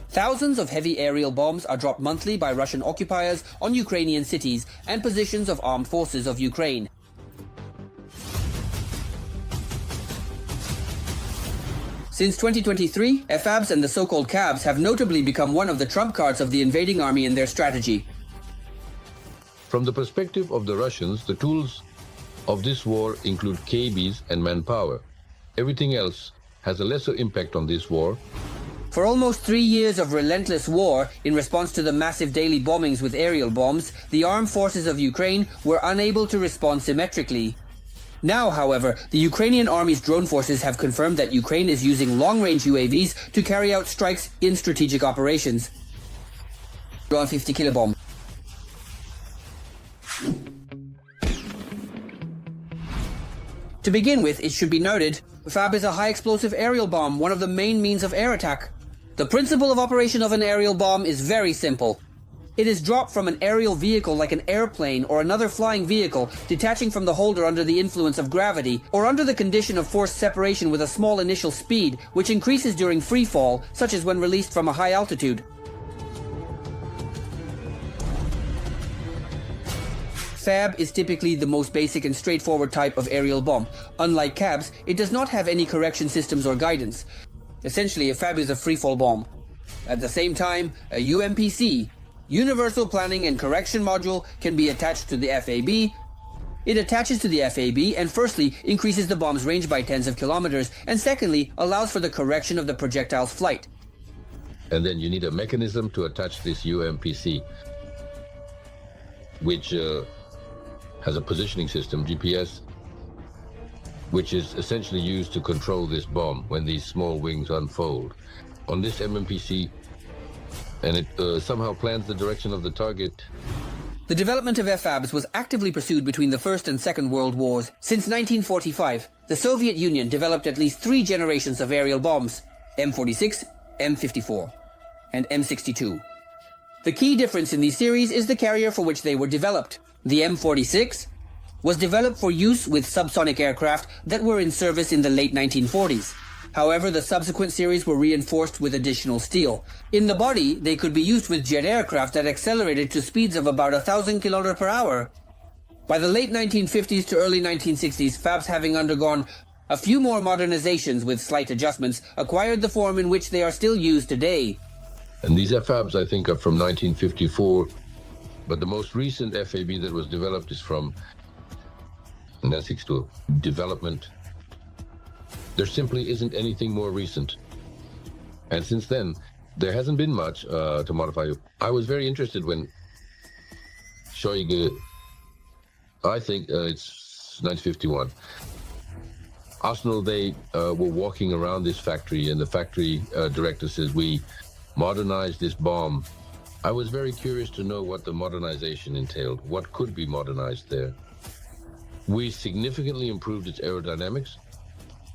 Thousands of heavy aerial bombs are dropped monthly by Russian occupiers on Ukrainian cities and positions of armed forces of Ukraine. Since 2023, FABs and the so-called CABs have notably become one of the trump cards of the invading army in their strategy. From the perspective of the Russians, the tools of this war include KBs and manpower. Everything else has a lesser impact on this war. For almost 3 years of relentless war, in response to the massive daily bombings with aerial bombs, the armed forces of Ukraine were unable to respond symmetrically. Now, however, the Ukrainian army's drone forces have confirmed that Ukraine is using long-range UAVs to carry out strikes in strategic operations. 150 kilobomb. To begin with, it should be noted, FAB is a high-explosive aerial bomb, one of the main means of air attack. The principle of operation of an aerial bomb is very simple. It is dropped from an aerial vehicle like an airplane or another flying vehicle, detaching from the holder under the influence of gravity, or under the condition of forced separation with a small initial speed, which increases during free fall, such as when released from a high altitude. FAB is typically the most basic and straightforward type of aerial bomb. Unlike CABs, it does not have any correction systems or guidance. Essentially, a FAB is a freefall bomb. At the same time, a UMPC, Universal Planning and Correction Module, can be attached to the FAB. It attaches to the FAB and firstly increases the bomb's range by tens of kilometers, and secondly allows for the correction of the projectile's flight. And then you need a mechanism to attach this UMPC, which has a positioning system, GPS, which is essentially used to control this bomb when these small wings unfold. On this MMPC, and it somehow plans the direction of the target. The development of FABs was actively pursued between the First and Second World Wars. Since 1945, the Soviet Union developed at least 3 generations of aerial bombs, M46, M54, and M62. The key difference in these series is the carrier for which they were developed. The M46 was developed for use with subsonic aircraft that were in service in the late 1940s. However, the subsequent series were reinforced with additional steel. In the body, they could be used with jet aircraft that accelerated to speeds of about 1,000 km per hour. By the late 1950s to early 1960s, FABs, having undergone a few more modernizations with slight adjustments, acquired the form in which they are still used today. And these FABs, I think, are from 1954, but the most recent FAB that was developed is from 1962. Development. There simply isn't anything more recent. And since then, there hasn't been much to modify. I was very interested when Shoigu, I think it's 1951, Arsenal, they were walking around this factory, and the factory director says, "We modernized this bomb." I was very curious to know what the modernization entailed, what could be modernized there. We significantly improved its aerodynamics.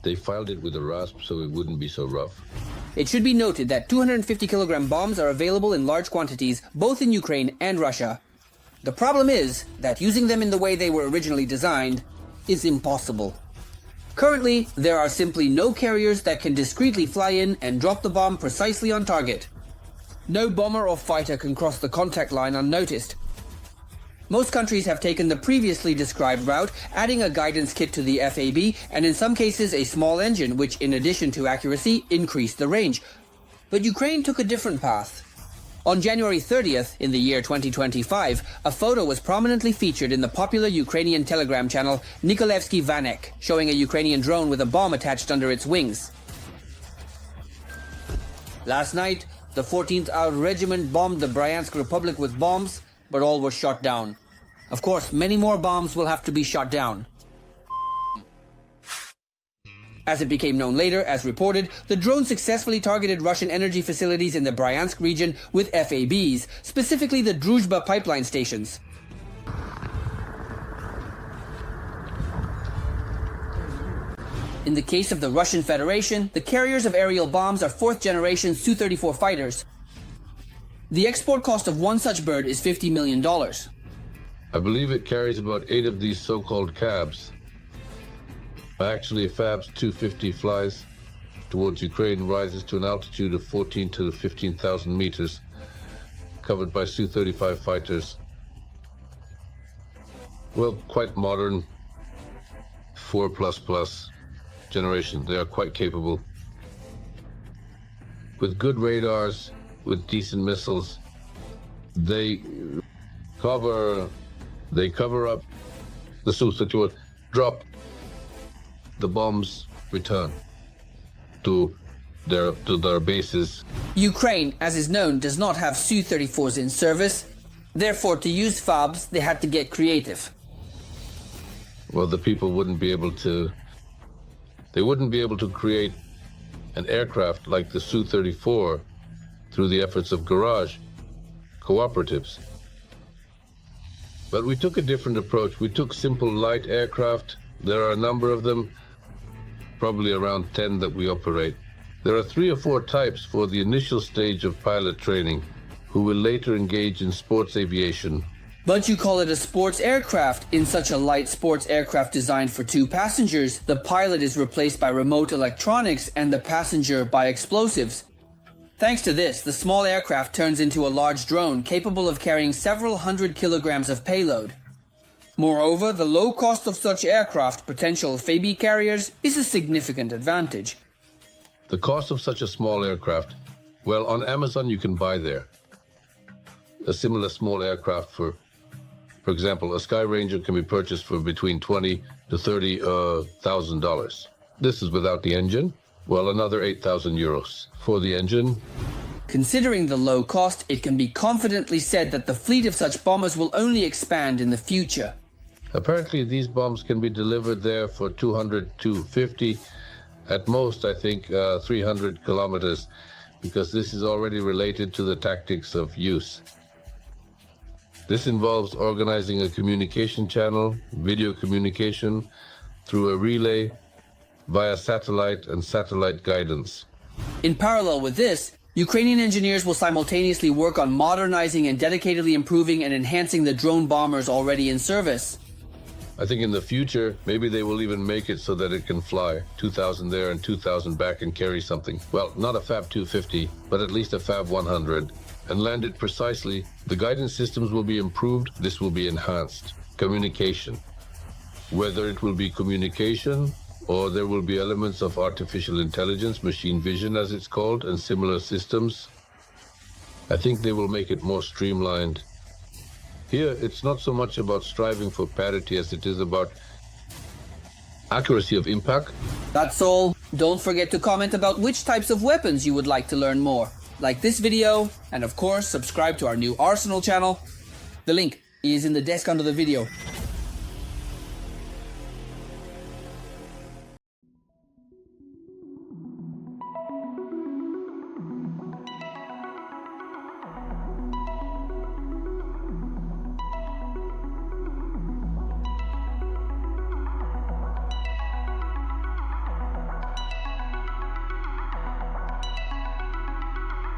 They filed it with a rasp so it wouldn't be so rough. It should be noted that 250-kilogram bombs are available in large quantities, both in Ukraine and Russia. The problem is that using them in the way they were originally designed is impossible. Currently, there are simply no carriers that can discreetly fly in and drop the bomb precisely on target. No bomber or fighter can cross the contact line unnoticed. Most countries have taken the previously described route, adding a guidance kit to the FAB and in some cases a small engine, which in addition to accuracy increased the range. But Ukraine took a different path. On January 30th, in the year 2025, a photo was prominently featured in the popular Ukrainian Telegram channel Nikolaevsky Vanek, showing a Ukrainian drone with a bomb attached under its wings. Last night, the 14th Out Regiment bombed the Bryansk Republic with bombs, but all were shot down. Of course, many more bombs will have to be shot down. As it became known later, as reported, the drone successfully targeted Russian energy facilities in the Bryansk region with FABs, specifically the Druzhba pipeline stations. In the case of the Russian Federation, the carriers of aerial bombs are 4th-generation Su-34 fighters. The export cost of one such bird is $50 million. I believe it carries about 8 of these so-called cabs. Actually, FAB's 250 flies towards Ukraine rises to an altitude of 14 to 15,000 meters, covered by Su-35 fighters. Well, quite modern, 4++ generation. They are quite capable. With good radars, with decent missiles, they cover up the Su-34, drop the bombs, return to their bases. Ukraine, as is known, does not have Su-34s in service. Therefore, to use FABs, they had to get creative. Well, the people wouldn't be able to create an aircraft like the Su-34 through the efforts of garage cooperatives. But we took a different approach. We took simple light aircraft. There are a number of them, probably around 10 that we operate. There are 3 or 4 types for the initial stage of pilot training, who will later engage in sports aviation. But you call it a sports aircraft. In such a light sports aircraft designed for 2 passengers, the pilot is replaced by remote electronics and the passenger by explosives. Thanks to this, the small aircraft turns into a large drone capable of carrying several hundred kilograms of payload. Moreover, the low cost of such aircraft, potential FAB carriers, is a significant advantage. The cost of such a small aircraft, well, on Amazon you can buy there a similar small aircraft for example, a Sky Ranger can be purchased for between $20,000 to $30,000. This is without the engine. Well, another 8,000 euros for the engine. Considering the low cost, it can be confidently said that the fleet of such bombers will only expand in the future. Apparently, these bombs can be delivered there for 200 to 50, at most, I think, 300 kilometers, because this is already related to the tactics of use. This involves organizing a communication channel, video communication, through a relay, via satellite and satellite guidance. In parallel with this, Ukrainian engineers will simultaneously work on modernizing and dedicatedly improving and enhancing the drone bombers already in service. I think in the future, maybe they will even make it so that it can fly 2,000 there and 2,000 back and carry something. Well, not a FAB 250, but at least a FAB 100. And land it precisely. The guidance systems will be improved. This will be enhanced. Communication. Whether it will be communication or there will be elements of artificial intelligence, machine vision as it's called, and similar systems, I think they will make it more streamlined. Here, it's not so much about striving for parity as it is about accuracy of impact. That's all. Don't forget to comment about which types of weapons you would like to learn more. Like this video, and of course, subscribe to our new Arsenal channel. The link is in the desk under the video.